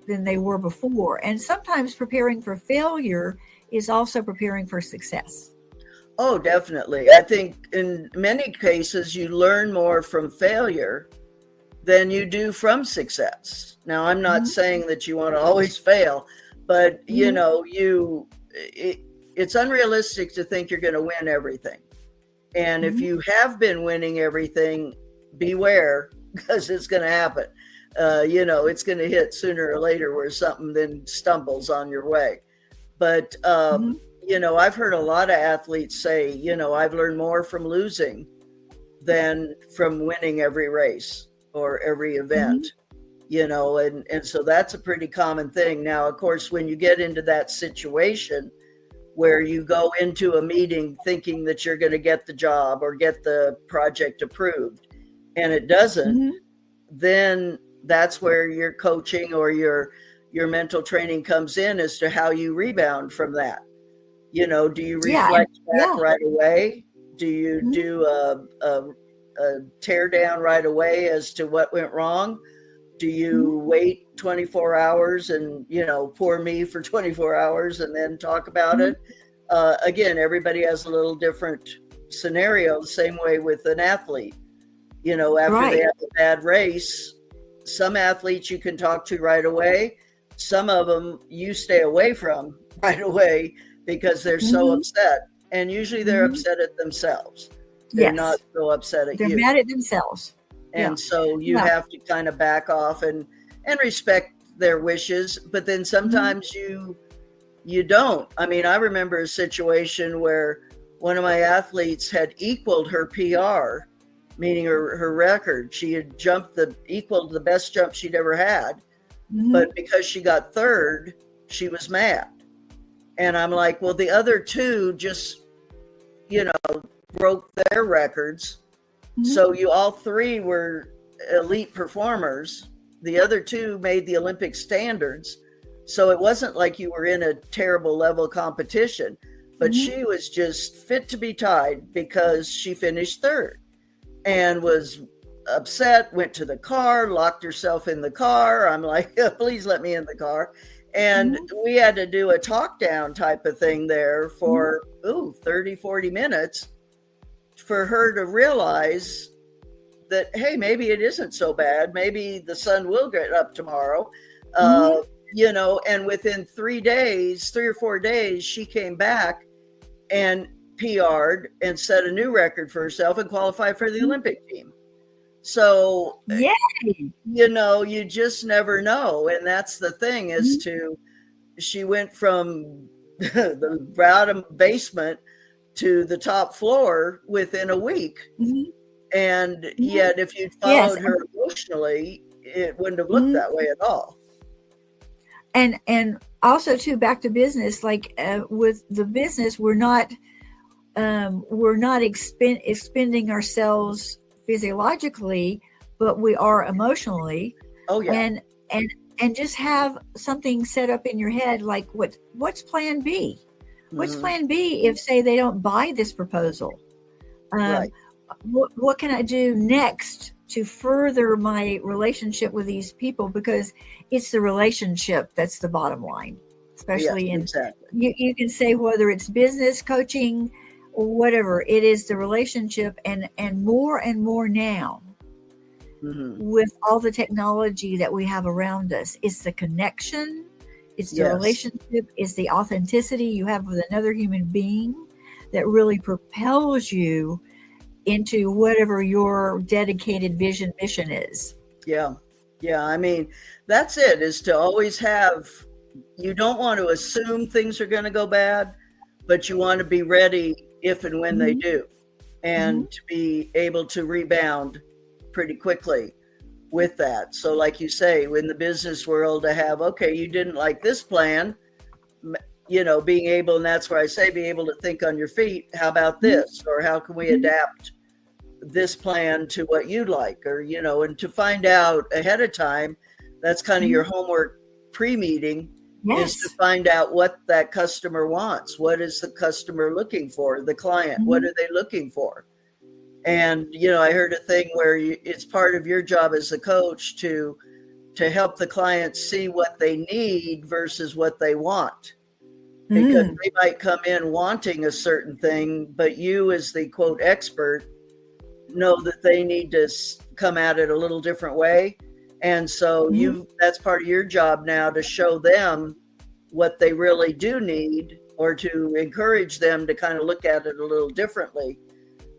than they were before. And sometimes preparing for failure is also preparing for success. Oh, definitely. I think in many cases you learn more from failure than you do from success. Now, I'm not Mhm. saying that you want to always fail, but Mhm. it's unrealistic to think you're going to win everything. And if Mhm. you have been winning everything, beware, because it's going to happen. It's going to hit sooner or later where something then stumbles on your way. But Mhm. I've heard a lot of athletes say, I've learned more from losing than from winning every race or every event, Mhm. and so that's a pretty common thing. Now, of course, when you get into that situation where you go into a meeting thinking that you're going to get the job or get the project approved, and it doesn't, Mm-hmm. then that's where your coaching or your mental training comes in as to how you rebound from that. Do you Yeah. reflect back Yeah. right away? Do you Mm-hmm. do a tear down right away as to what went wrong? Do you wait 24 hours and, poor me for 24 hours and then talk about Mm-hmm. it? Again, everybody has a little different scenario, the same way with an athlete. After they Right. have a bad race, some athletes you can talk to right away. Some of them you stay away from right away because they're so Mm-hmm. upset. And usually they're Mm-hmm. upset at themselves. They're not Yes. so upset at They're you. mad at themselves. Yeah. And so you Yeah. have to kind of back off and respect their wishes. But then Mm-hmm. sometimes you don't. I mean, I remember a situation where one of my athletes had equaled her PR, meaning her record. She had equaled the best jump she'd ever had. Mm-hmm. But because she got third, she was mad. And I'm like, well, the other two just, broke their records. Mm-hmm. So you all three were elite performers. The other two made the Olympic standards. So it wasn't like you were in a terrible level competition, but Mm-hmm. she was just fit to be tied because she finished third and was upset, went to the car, locked herself in the car. I'm like, please let me in the car. And we had to do a talk down type of thing there for 30, 40 minutes for her to realize that, hey, maybe it isn't so bad. Maybe the sun will get up tomorrow. And within 3 or 4 days, she came back and PR'd and set a new record for herself and qualified for the Olympic team. So, Yay. You just never know. And that's the thing is she went from the bottom basement to the top floor within a week. Mm-hmm. And yet, if you'd followed her emotionally, it wouldn't have looked that way at all. And also too, back to business, like with the business, we're not expending ourselves physiologically, but we are emotionally. Oh yeah. And just have something set up in your head, like what's plan B? What's plan B if, say, they don't buy this proposal? Right. What can I do next to further my relationship with these people? Because it's the relationship that's the bottom line, especially exactly. You can say whether it's business, coaching, or whatever, it is the relationship, and more now with all the technology that we have around us. It's the connection, it's the relationship, it's the authenticity you have with another human being that really propels you into whatever your dedicated mission is. Yeah. I mean, that's it, is to always have, you don't want to assume things are going to go bad, but you want to be ready if and when they do, and to be able to rebound pretty quickly with that. So like you say, in the business world, to have, okay, you didn't like this plan, being able, and that's where I say, be able to think on your feet. How about this? Or how can we adapt this plan to what you'd like? Or, and to find out ahead of time, that's kind of your homework pre-meeting, is to find out what that customer wants. What is the customer looking for? The client, what are they looking for? And, I heard a thing where it's part of your job as a coach to help the client see what they need versus what they want. Because they might come in wanting a certain thing, but you, as the quote expert, know that they need to come at it a little different way. And so that's part of your job now, to show them what they really do need, or to encourage them to kind of look at it a little differently,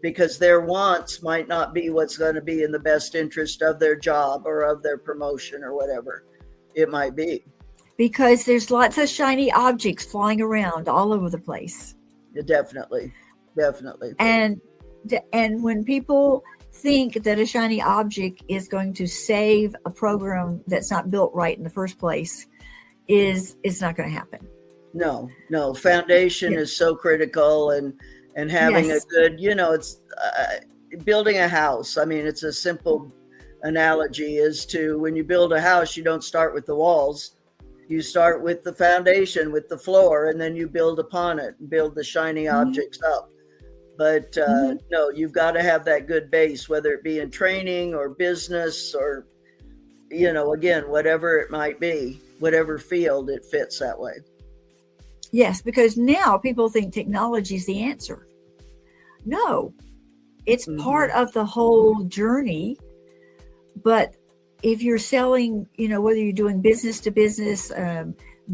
because their wants might not be what's going to be in the best interest of their job or of their promotion or whatever it might be. Because there's lots of shiny objects flying around all over the place. Definitely. And when people think that a shiny object is going to save a program that's not built right in the first place, it's not going to happen. No. Foundation is so critical, and having a good, it's building a house. I mean, it's a simple analogy is to when you build a house, you don't start with the walls. You start with the foundation, with the floor, and then you build upon it and build the shiny objects up. But no, you've got to have that good base, whether it be in training or business or, again, whatever it might be, whatever field it fits that way. Yes, because now people think technology is the answer. No, it's part of the whole journey. But if you're selling, whether you're doing business to business,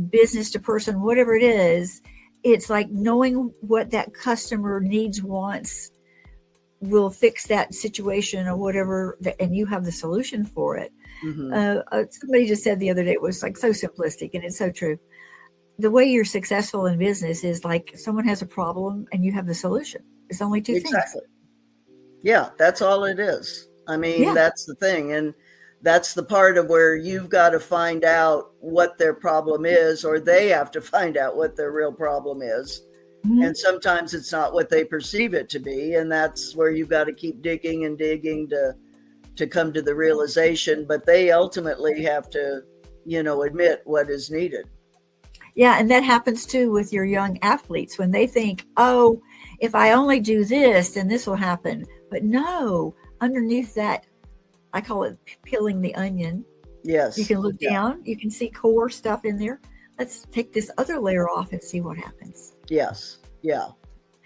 business to person, whatever it is, it's like knowing what that customer needs, wants, will fix that situation or whatever, and you have the solution for it. Somebody just said the other day, it was like so simplistic, and it's so true. The way you're successful in business is like someone has a problem and you have the solution. It's only two things. Yeah, that's all it is. I mean, that's the thing. And that's the part of where you've got to find out what their problem is, or they have to find out what their real problem is. And sometimes it's not what they perceive it to be. And that's where you've got to keep digging and digging to come to the realization. But they ultimately have to, admit what is needed. Yeah, and that happens too with your young athletes when they think, oh, if I only do this, then this will happen. But no, underneath that, I call it peeling the onion. Yes. You can look down, you can see core stuff in there. Let's take this other layer off and see what happens. Yes. Yeah.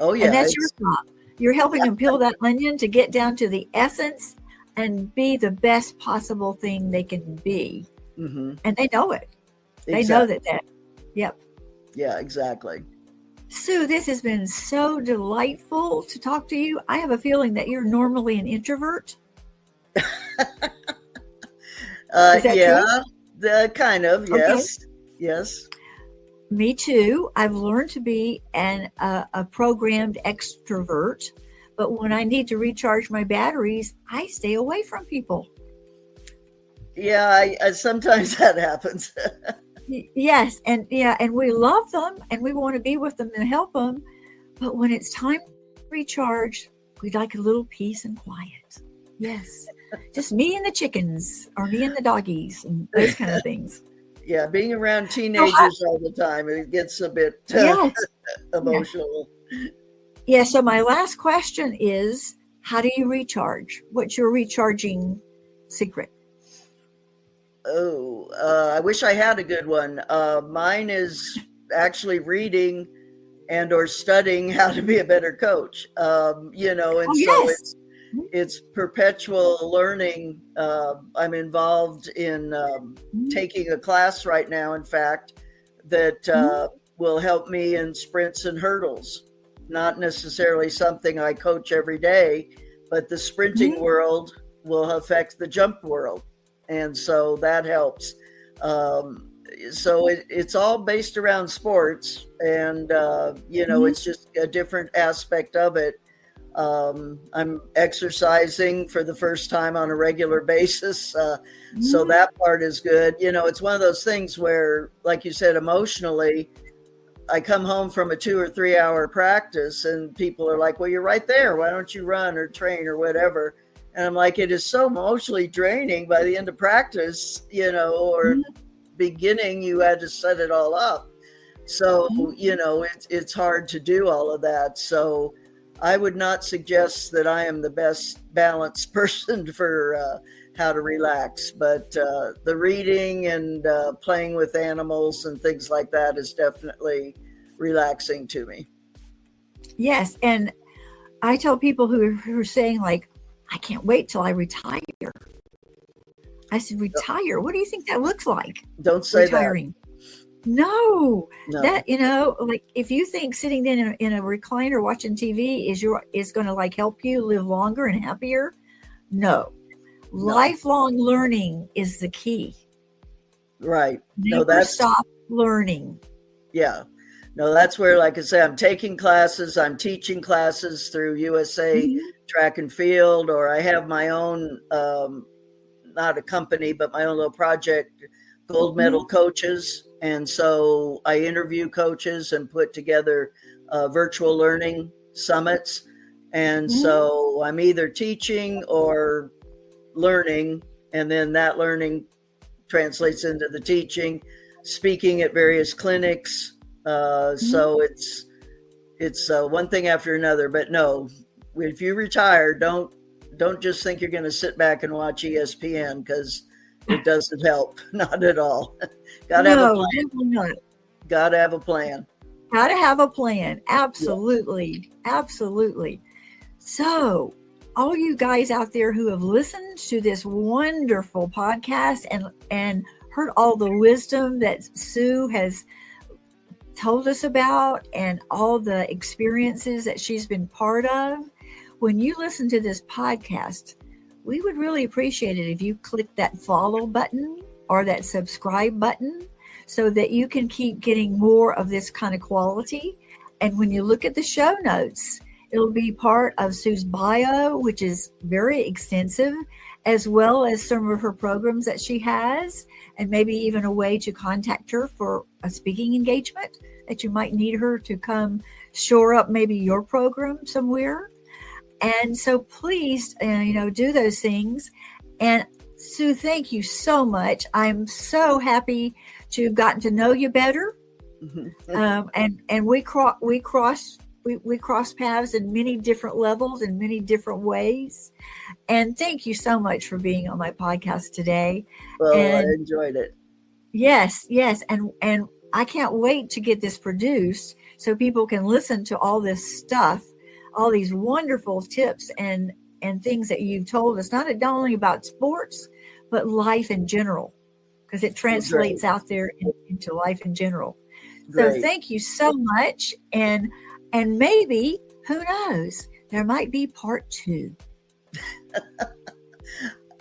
Oh, yeah. And that's your job. You're helping them peel that onion to get down to the essence and be the best possible thing they can be. And they know it. They know that. Yep. Yeah, exactly. Sue, this has been so delightful to talk to you. I have a feeling that you're normally an introvert. Is that true? Kind of, yes. Okay. Yes. Me too. I've learned to be a programmed extrovert, but when I need to recharge my batteries, I stay away from people. Yeah, I sometimes that happens. Yes, and we love them and we want to be with them and help them, but when it's time to recharge, we'd like a little peace and quiet. Yes, just me and the chickens, or me and the doggies, and those kind of things. Yeah, being around teenagers all the time, it gets a bit emotional. Yeah, so my last question is, how do you recharge? What's your recharging secret? Oh, I wish I had a good one. Mine is actually reading and or studying how to be a better coach. It's perpetual learning. I'm involved in taking a class right now, in fact, that will help me in sprints and hurdles. Not necessarily something I coach every day, but the sprinting world will affect the jump world. And so that helps. So it's all based around sports, and it's just a different aspect of it. I'm exercising for the first time on a regular basis, so that part is good. It's one of those things where, like you said, emotionally, I come home from a 2 or 3 hour practice, and people are like, "Well, you're right there. Why don't you run or train or whatever?" And I'm like, it is so emotionally draining by the end of practice, or beginning, you had to set it all up. So, it's hard to do all of that. So I would not suggest that I am the best balanced person for how to relax, but the reading and playing with animals and things like that is definitely relaxing to me. Yes. And I tell people who are saying like, I can't wait till I retire. I said, retire? What do you think that looks like? Don't say retiring. No, that, like if you think sitting in a recliner watching TV is going to like help you live longer and happier. No. Lifelong learning is the key. Right. Never stop learning. Yeah. No, that's where, like I say, I'm taking classes, I'm teaching classes through USA Track and Field, or I have my own, not a company, but my own little project, Gold Medal Coaches. And so I interview coaches and put together virtual learning summits. And so I'm either teaching or learning, and then that learning translates into the teaching, speaking at various clinics. So it's one thing after another. But no, if you retire, don't just think you're going to sit back and watch ESPN, because it doesn't help. Not at all. Got to have a plan. Definitely not. Got to have a plan. Got to have a plan. Absolutely. Yeah. Absolutely. So, all you guys out there who have listened to this wonderful podcast and heard all the wisdom that Sue has told us about and all the experiences that she's been part of, when you listen to this podcast, we would really appreciate it if you click that follow button or that subscribe button so that you can keep getting more of this kind of quality. And when you look at the show notes, it'll be part of Sue's bio, which is very extensive, as well as some of her programs that she has, and maybe even a way to contact her for a speaking engagement that you might need her to come shore up maybe your program somewhere. And so please, do those things. And Sue, thank you so much. I'm so happy to have gotten to know you better. And we cross paths in many different levels, in many different ways. And thank you so much for being on my podcast today. Well, I enjoyed it. Yes. And I can't wait to get this produced so people can listen to all this stuff, all these wonderful tips and things that you've told us, not only about sports, but life in general, because it translates out there into life in general. Great. So thank you so much. And maybe, who knows, there might be part 2.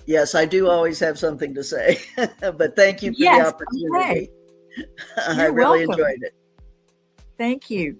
Yes, I do always have something to say, but thank you for the opportunity. Okay. I really enjoyed it. Thank you.